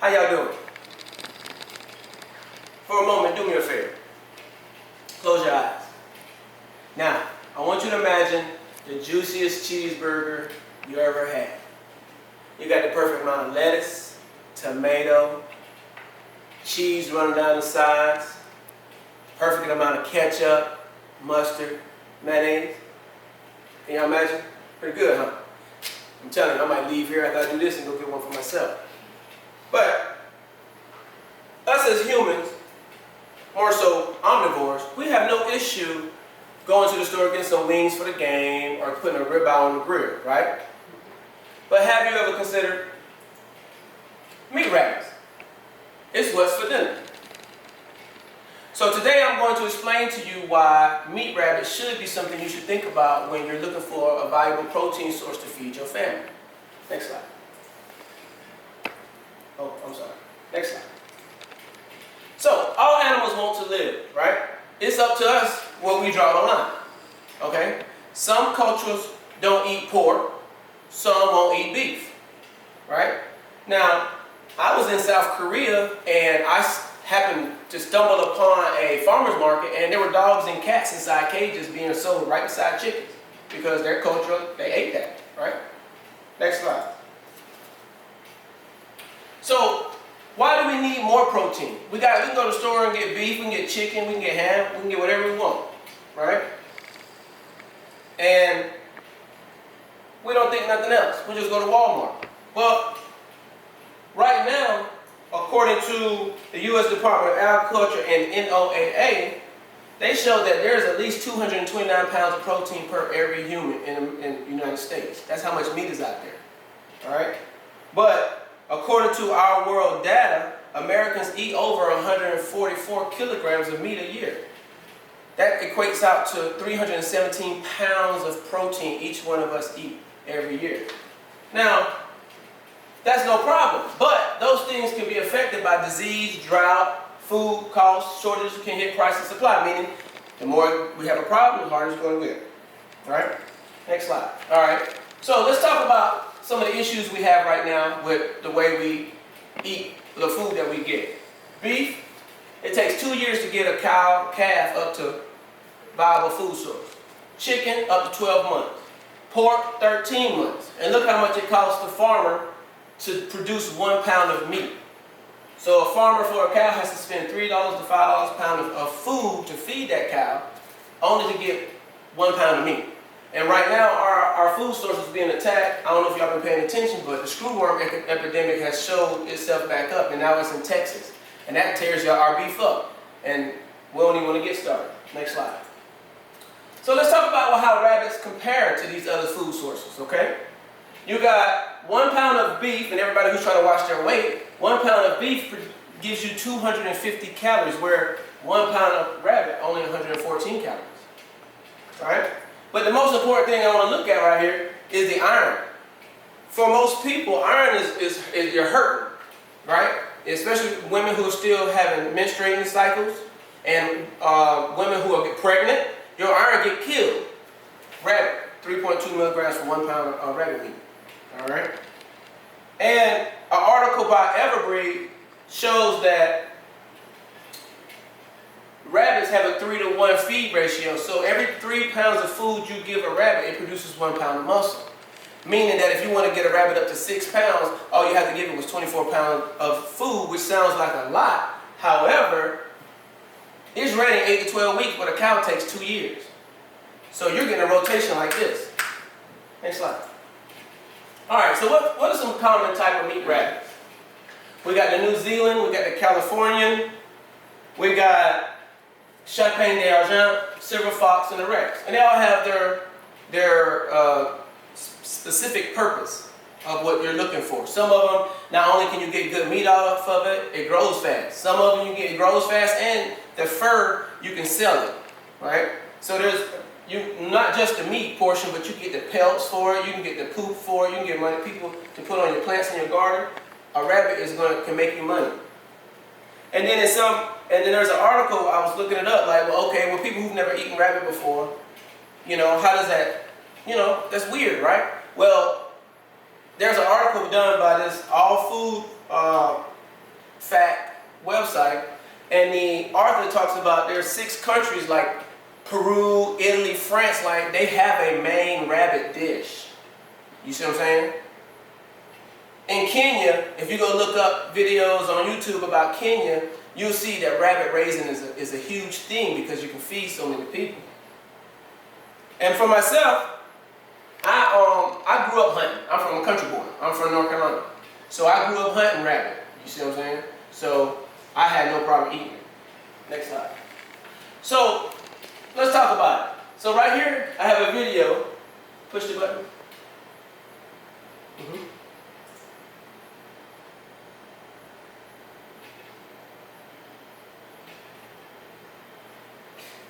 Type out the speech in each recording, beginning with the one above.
How y'all doing? For a moment, do me a favor. Close your eyes. Now, I want you to imagine the juiciest cheeseburger you ever had. You got the perfect amount of lettuce, tomato, cheese running down the sides, perfect amount of ketchup, mustard, mayonnaise. Can y'all imagine? Pretty good, huh? I'm telling you, I might leave here after I do this and go get one for myself. But us as humans, more so omnivores, we have no issue going to the store getting some wings for the game or putting a ribeye on the grill, right? But have you ever considered meat rabbits? It's what's for dinner. So today I'm going to explain to you why meat rabbits should be something you should think about when you're looking for a valuable protein source to feed your family. Next slide. Oh, I'm sorry. Next slide. So, all animals want to live, right? It's up to us where we draw the line, okay? Some cultures don't eat pork, some won't eat beef, right? Now, I was in South Korea and I happened to stumble upon a farmer's market and there were dogs and cats inside cages being sold right beside chickens because their culture, they ate that, right? Next slide. So, why do we need more protein? We can go to the store and get beef, we can get chicken, we can get ham, we can get whatever we want, right? And we don't think nothing else. We just go to Walmart. Well, right now, according to the U.S. Department of Agriculture and NOAA, they show that there's at least 229 pounds of protein per every human in the United States. That's how much meat is out there, all right? But according to our world data, Americans eat over 144 kilograms of meat a year. That equates out to 317 pounds of protein each one of us eat every year. Now, that's no problem, but those things can be affected by disease, drought, food costs, shortages can hit price and supply, meaning the more we have a problem, the harder it's going to get. All right? Next slide. All right. So let's talk about some of the issues we have right now with the way we eat the food that we get. Beef, it takes 2 years to get a calf up to viable food source. Chicken, up to 12 months. Pork, 13 months. And look how much it costs the farmer to produce 1 pound of meat. So a farmer for a cow has to spend $3 to $5 a pound of food to feed that cow, only to get 1 pound of meat. And right now, our food source is being attacked. I don't know if y'all been paying attention, but the screwworm epidemic has showed itself back up, and now it's in Texas. And that tears our beef up. And we don't even want to get started. Next slide. So let's talk about how rabbits compare to these other food sources, okay? You got 1 pound of beef, and everybody who's trying to watch their weight, 1 pound of beef gives you 250 calories, where 1 pound of rabbit only 114 calories. All right? But the most important thing I want to look at right here is the iron. For most people, iron is you're hurting, right? Especially women who are still having menstruating cycles and women who are pregnant, your iron get killed. Rabbit, 3.2 milligrams for 1 pound of rabbit meat. All right? And an article by Everbreed shows that rabbits have a 3-to-1 feed ratio, so every 3 pounds of food you give a rabbit, it produces 1 pound of muscle. Meaning that if you want to get a rabbit up to 6 pounds, all you have to give it was 24 pounds of food, which sounds like a lot. However, it's ready in 8 to 12 weeks, but a cow takes 2 years. So you're getting a rotation like this. Next slide. All right, so what are some common type of meat rabbits? We got the New Zealand, we got the Californian, we got Chapin d'Argent, Silver Fox, and the Rex. And they all have their specific purpose of what you're looking for. Some of them, not only can you get good meat off of it, it grows fast. Some of them it grows fast, and the fur, you can sell it, right? So there's not just the meat portion, but you get the pelts for it, you can get the poop for it, you can get money people to put on your plants in your garden. A rabbit can make you money. And then there's an article, I was looking it up, like, well, okay, well, people who've never eaten rabbit before, how does that, that's weird, right? Well, there's an article done by this all food fact website, and the author talks about there's 6 countries like Peru, Italy, France, like they have a main rabbit dish. You see what I'm saying? In Kenya, if you go look up videos on YouTube about Kenya, you'll see that rabbit raising is a huge thing because you can feed so many people. And for myself, I grew up hunting. I'm from a country boy. I'm from North Carolina. So I grew up hunting rabbit. You see what I'm saying? So I had no problem eating it. Next slide. So let's talk about it. So right here, I have a video. Push the button.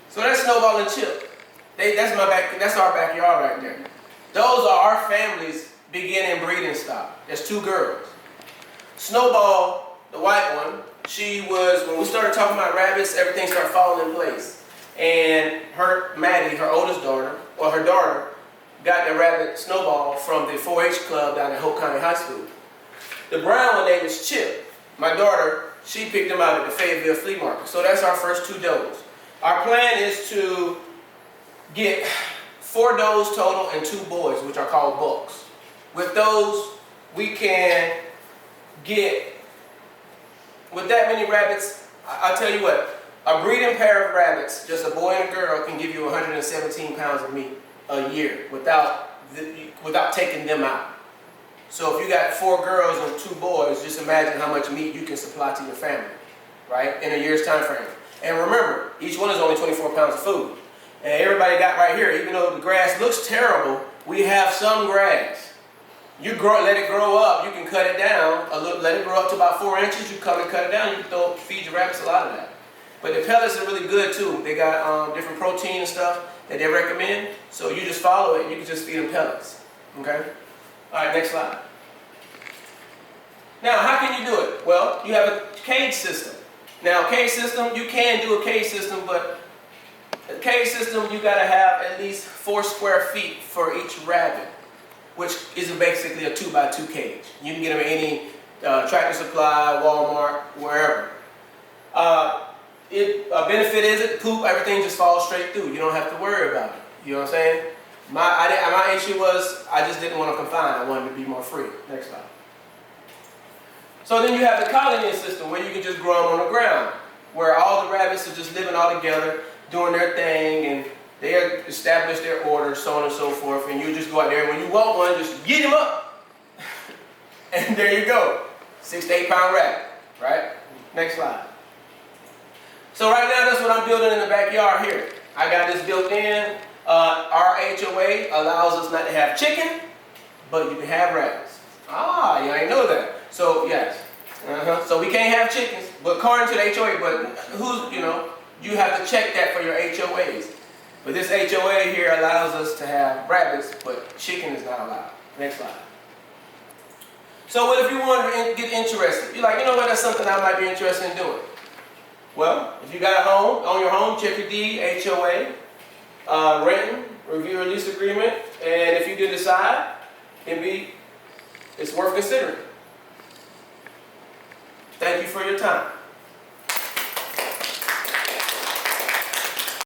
So that's Snowball and Chip. That's our backyard right there. Those are our family's beginning breeding stock. There's 2 girls. Snowball, the white one, when we started talking about rabbits, everything started falling in place. And Maddie, her oldest daughter, her daughter, got the rabbit Snowball from the 4-H club down at Hope County High School. The brown one name is Chip. My daughter, she picked him out at the Fayetteville Flea Market. So that's our first 2 does. Our plan is to get 4 does total and 2 boys, which are called bucks. With those, we can get, with that many rabbits, I'll tell you what, a breeding pair of rabbits, just a boy and a girl, can give you 117 pounds of meat a year without taking them out. So if you got 4 girls and 2 boys, just imagine how much meat you can supply to your family, right, in a year's time frame. And remember, each one is only 24 pounds of food. And everybody got right here, even though the grass looks terrible, we have some grass. You let it grow up, you can cut it down, let it grow up to about 4 inches, you come and cut it down, you can feed your rabbits a lot of that. But the pellets are really good too. They got different protein and stuff that they recommend, so you just follow it and you can just feed them pellets, okay? All right, next slide. Now, how can you do it? Well, you have a cage system. Now, cage system, you can do a cage system, but a cage system, you gotta have at least 4 square feet for each rabbit, which is basically a 2x2 cage. You can get them at any Tractor Supply, Walmart, wherever. A benefit is it, poop, everything just falls straight through. You don't have to worry about it. You know what I'm saying? My issue was, I just didn't want to confine. I wanted to be more free. Next slide. So then you have the colony system where you can just grow them on the ground, where all the rabbits are just living all together, doing their thing, and they establish their order, so on and so forth, and you just go out there, and when you want one, just get him up. And there you go. 6 to 8 pound rabbit, right? Next slide. So right now, that's what I'm building in the backyard here. I got this built in. Our HOA allows us not to have chicken, but you can have rabbits. Ah, you ain't know that. So yes, so we can't have chickens, but according to the HOA, but you have to check that for your HOAs. But this HOA here allows us to have rabbits, but chicken is not allowed. Next slide. So what if you want to get interested? You're like, you know what, that's something I might be interested in doing. Well, if you got a home, own your home, check your deed, HOA, renting, review or lease agreement, and if you do decide, it's worth considering. Thank you for your time.